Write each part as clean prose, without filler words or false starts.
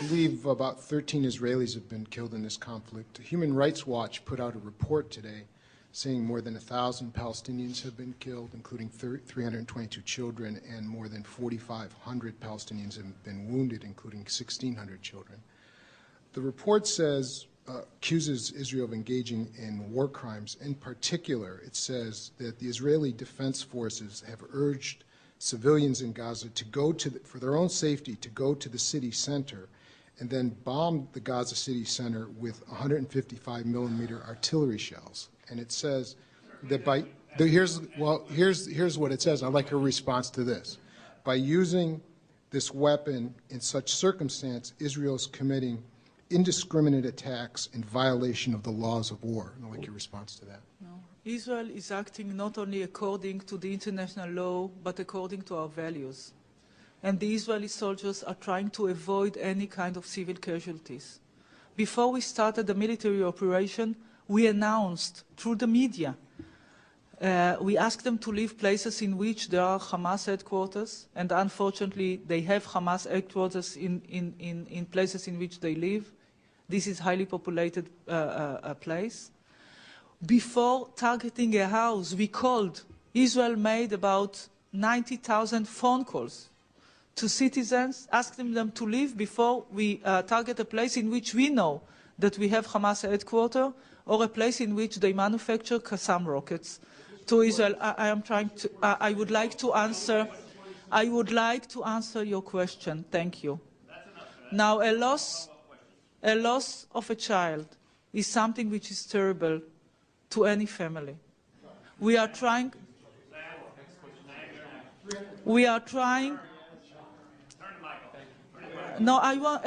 believe about 13 Israelis have been killed in this conflict. Human Rights Watch put out a report today saying more than 1,000 Palestinians have been killed, including 322 children, and more than 4,500 Palestinians have been wounded, including 1,600 children. The report accuses Israel of engaging in war crimes. In particular, it says that the Israeli Defense Forces have urged civilians in Gaza to go for their own safety, to go to the city center and then bomb the Gaza city center with 155 millimeter artillery shells. And it says that here's what it says. I'd like her response to this. By using this weapon in such circumstance, Israel is committing indiscriminate attacks in violation of the laws of war. I'd like your response to that. No. Israel is acting not only according to the international law, but according to our values. And the Israeli soldiers are trying to avoid any kind of civil casualties. Before we started the military operation, we announced through the media, we asked them to leave places in which there are Hamas headquarters, and unfortunately they have Hamas headquarters in places in which they live. This is a highly populated place. Before targeting a house, we called. Israel made about 90,000 phone calls to citizens, asking them to leave before we target a place in which we know that we have Hamas headquarters, or a place in which they manufacture Qassam rockets to Israel. I would like to answer your question. Thank you. Now, a loss of a child is something which is terrible to any family. We are trying. No, I want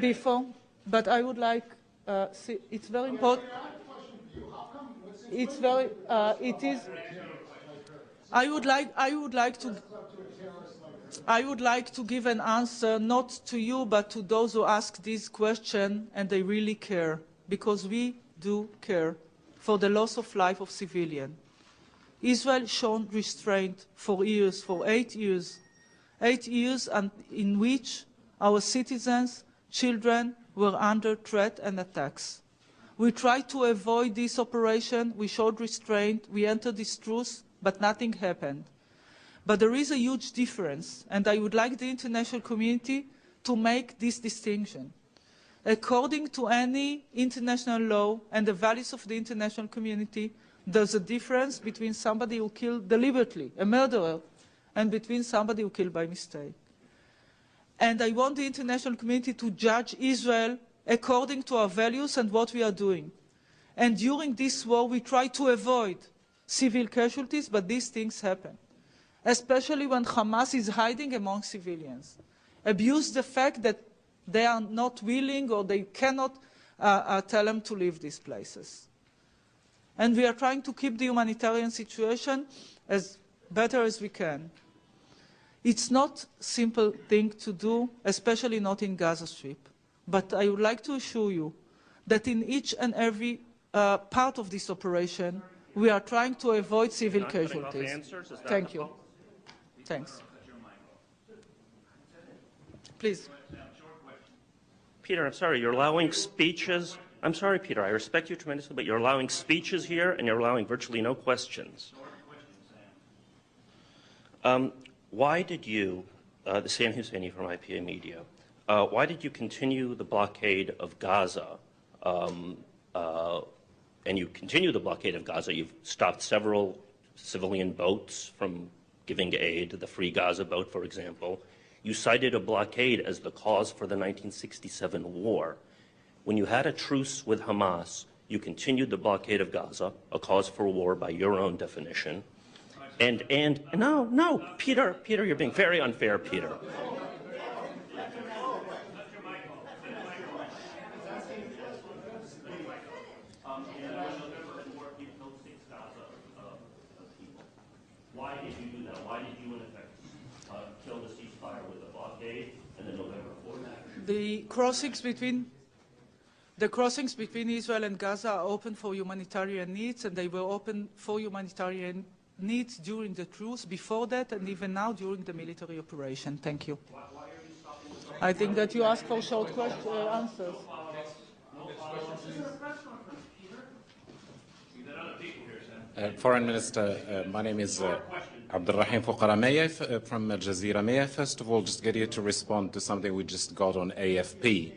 before, but I would like. See, it's very important. It's very. It is. I would like to give an answer not to you, but to those who ask this question, and they really care, because we do care for the loss of life of civilians. Israel shown restraint for years, for 8 years, and in which our citizens, children, were under threat and attacks. We tried to avoid this operation. We showed restraint. We entered this truce, but nothing happened. But there is a huge difference, and I would like the international community to make this distinction. According to any international law and the values of the international community, there's a difference between somebody who killed deliberately, a murderer, and between somebody who killed by mistake. And I want the international community to judge Israel according to our values and what we are doing. And during this war, we try to avoid civil casualties, but these things happen, especially when Hamas is hiding among civilians, abuse the fact that they are not willing or they cannot tell them to leave these places. And we are trying to keep the humanitarian situation as better as we can. It's not a simple thing to do, especially not in Gaza Strip. But I would like to assure you that in each and every part of this operation, we are trying to avoid civil casualties. Thank you. Thanks. Please. Peter, I'm sorry, you're allowing speeches. I'm sorry, Peter, I respect you tremendously, but you're allowing speeches here and you're allowing virtually no questions. Why did you, the Sam Husseini from IPA Media, why did you continue the blockade of Gaza? And you continue the blockade of Gaza. You've stopped several civilian boats from giving aid, the Free Gaza boat, for example. You cited a blockade as the cause for the 1967 war. When you had a truce with Hamas, you continued the blockade of Gaza, a cause for war by your own definition. And no, Peter, you're being very unfair, Peter. Why did you do that? Why did you, in effect, kill the ceasefire with a blockade and the November 4th action? The crossings between Israel and Gaza are open for humanitarian needs, and they were open for humanitarian needs during the truce, before that, and even now during the military operation. Thank you. Why are you stopping the I think that you ask for short answers. Foreign Minister, my name is Abdulrahim Fuqara. May I, from Al Jazeera, may I first of all just get you to respond to something we just got on AFP,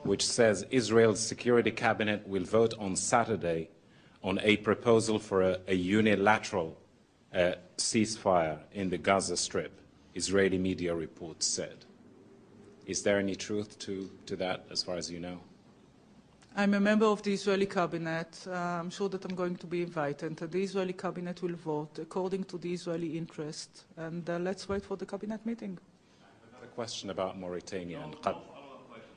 which says Israel's Security Cabinet will vote on Saturday on a proposal for a unilateral ceasefire in the Gaza Strip, Israeli media reports said. Is there any truth to that, as far as you know? I'm a member of the Israeli cabinet. I'm sure that I'm going to be invited. The Israeli cabinet will vote according to the Israeli interest. And let's wait for the cabinet meeting. The question about Mauritania and Qatar.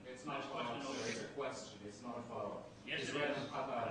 It's not a question, it's a question. It's not a follow-up. Israel and Qatar